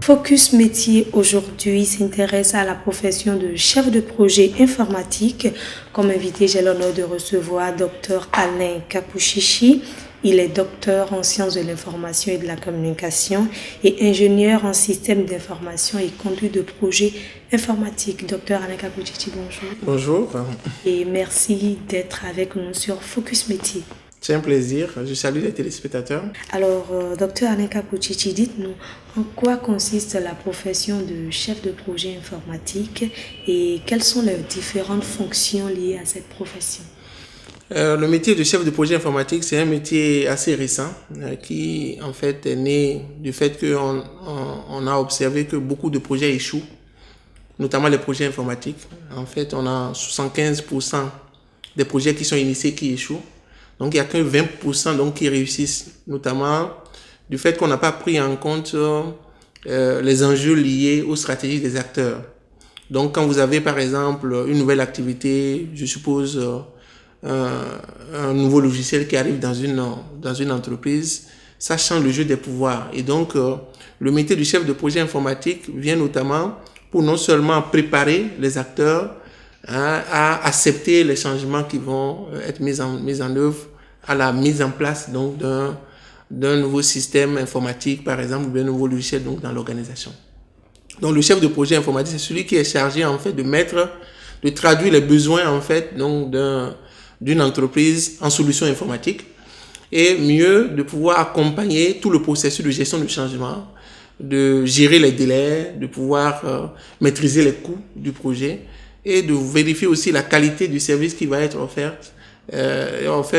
Focus Métier aujourd'hui s'intéresse à la profession de chef de projet informatique. Comme invité, j'ai l'honneur de recevoir Dr Alain Kapouchichi. Il est docteur en sciences de l'information et de la communication et ingénieur en système d'information et conduite de projets informatiques. Dr Alain Kapouchichi, bonjour. Bonjour. Et merci d'être avec nous sur Focus Métier. C'est un plaisir. Je salue les téléspectateurs. Alors, docteur Alain Kapouchichi, dites-nous en quoi consiste la profession de chef de projet informatique et quelles sont les différentes fonctions liées à cette profession? Le métier de chef de projet informatique, c'est un métier assez récent qui, en fait, est né du fait qu'on a observé que beaucoup de projets échouent, notamment les projets informatiques. En fait, on a 75% des projets qui sont initiés qui échouent. Donc, il n'y a que 20% donc, qui réussissent, notamment du fait qu'on n'a pas pris en compte les enjeux liés aux stratégies des acteurs. Donc, quand vous avez, par exemple, une nouvelle activité, je suppose, un nouveau logiciel qui arrive dans une entreprise, ça change le jeu des pouvoirs. Et donc, le métier du chef de projet informatique vient notamment pour non seulement préparer les acteurs à accepter les changements qui vont être mis en œuvre à la mise en place donc d'un nouveau système informatique, par exemple, ou d'un nouveau logiciel donc dans l'organisation. Donc, le chef de projet informatique, c'est celui qui est chargé en fait de traduire les besoins en fait donc d'une entreprise en solution informatique et mieux de pouvoir accompagner tout le processus de gestion du changement, de gérer les délais, de pouvoir maîtriser les coûts du projet et de vérifier aussi la qualité du service qui va être offert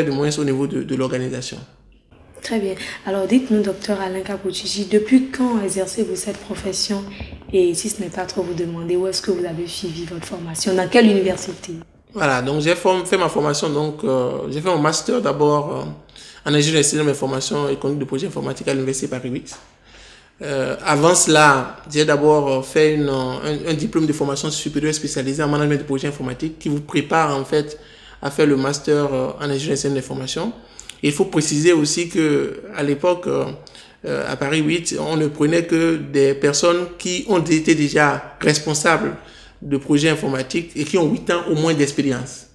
du moins au niveau de l'organisation. Très bien. Alors dites-nous, docteur Alain Kapouchichi, depuis quand exercez-vous cette profession? Et si ce n'est pas trop vous demander, où est-ce que vous avez suivi votre formation? Dans quelle université? Voilà, donc j'ai fait ma formation, j'ai fait mon master d'abord en ingénierie de système d'information et conduite de projet informatique à l'université Paris 8. Avant cela, j'ai d'abord fait un diplôme de formation supérieure spécialisée en management de projet informatique qui vous prépare en fait à faire le master en ingénierie de système d'information. Il faut préciser aussi que à l'époque, à Paris 8, on ne prenait que des personnes qui ont été déjà responsables de projets informatiques et qui ont 8 ans au moins d'expérience.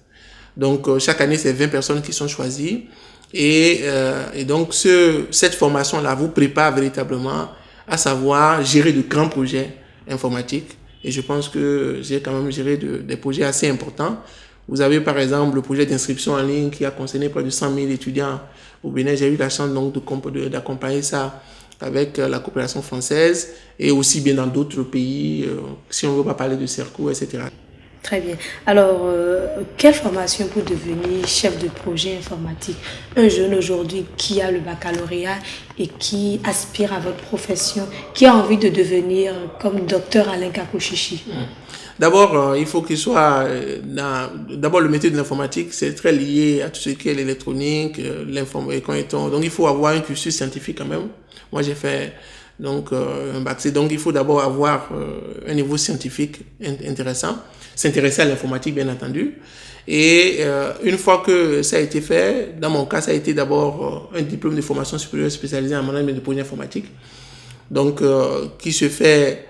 Donc, chaque année, c'est 20 personnes qui sont choisies. Et donc, cette formation-là vous prépare véritablement à savoir gérer de grands projets informatiques. Et je pense que j'ai quand même géré des projets assez importants. Vous avez par exemple le projet d'inscription en ligne qui a concerné près de 100 000 étudiants au Bénin. J'ai eu la chance donc d'accompagner ça avec la coopération française et aussi bien dans d'autres pays, si on ne veut pas parler de CERCO, etc. Très bien. Alors, quelle formation pour devenir chef de projet informatique? Un jeune aujourd'hui qui a le baccalauréat et qui aspire à votre profession, qui a envie de devenir comme docteur Alain Kapouchichi. D'abord, il faut qu'il soit d'abord le métier de l'informatique, c'est très lié à tout ce qui est l'électronique, l'informatique. Donc, il faut avoir un cursus scientifique quand même. Moi, j'ai fait un bac. Donc, il faut d'abord avoir un niveau scientifique intéressant, s'intéresser à l'informatique, bien entendu. Et une fois que ça a été fait, dans mon cas, ça a été d'abord un diplôme de formation supérieure spécialisé en management de projet informatique, donc qui se fait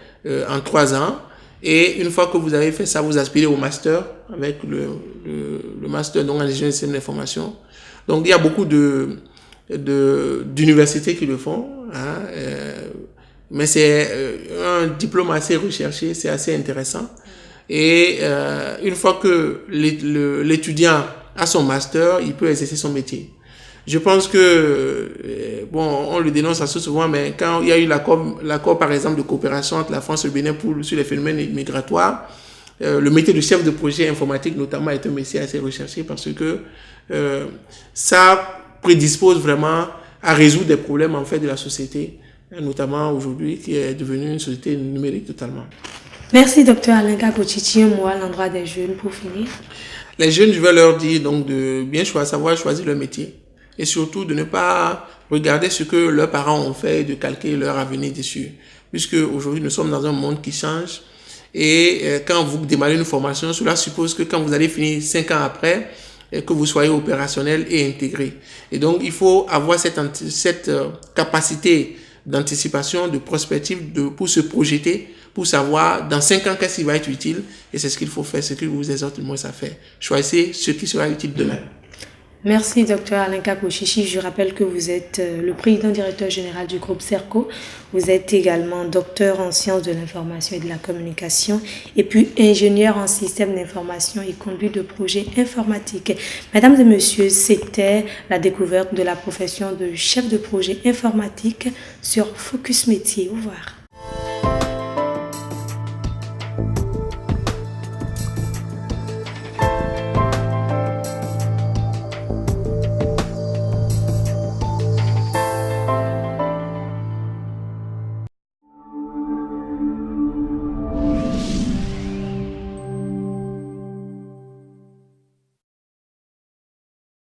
en 3 ans. Et une fois que vous avez fait ça, vous aspirez au master avec le master donc en ingénierie de système d'information. Donc il y a beaucoup d'universités qui le font, mais c'est un diplôme assez recherché, c'est assez intéressant. Et une fois que l'étudiant a son master, il peut exercer son métier. Je pense que, on le dénonce assez souvent, mais quand il y a eu l'accord par exemple de coopération entre la France et le Bénin sur les phénomènes migratoires, le métier de chef de projet informatique notamment est un métier assez recherché parce que ça prédispose vraiment à résoudre des problèmes en fait de la société, notamment aujourd'hui qui est devenue une société numérique totalement. Merci docteur Alain Kapouchichi. Un mot à l'endroit des jeunes pour finir. Les jeunes, je vais leur dire donc de bien savoir choisir leur métier. Et surtout de ne pas regarder ce que leurs parents ont fait et de calquer leur avenir dessus. Puisque aujourd'hui, nous sommes dans un monde qui change. Et quand vous démarrez une formation, cela suppose que quand vous allez finir 5 ans après, que vous soyez opérationnel et intégré. Et donc, il faut avoir cette capacité d'anticipation, de prospective, pour se projeter, pour savoir dans 5 ans qu'est-ce qui va être utile. Et c'est ce qu'il faut faire, ce que je vous exhorte moi à faire. Choisissez ce qui sera utile demain. Merci, Dr Alain Kapochichi. Je rappelle que vous êtes le président-directeur général du groupe Serco. Vous êtes également docteur en sciences de l'information et de la communication et puis ingénieur en système d'information et conduite de projets informatiques. Mesdames et messieurs, c'était la découverte de la profession de chef de projet informatique sur Focus Métier. Au revoir.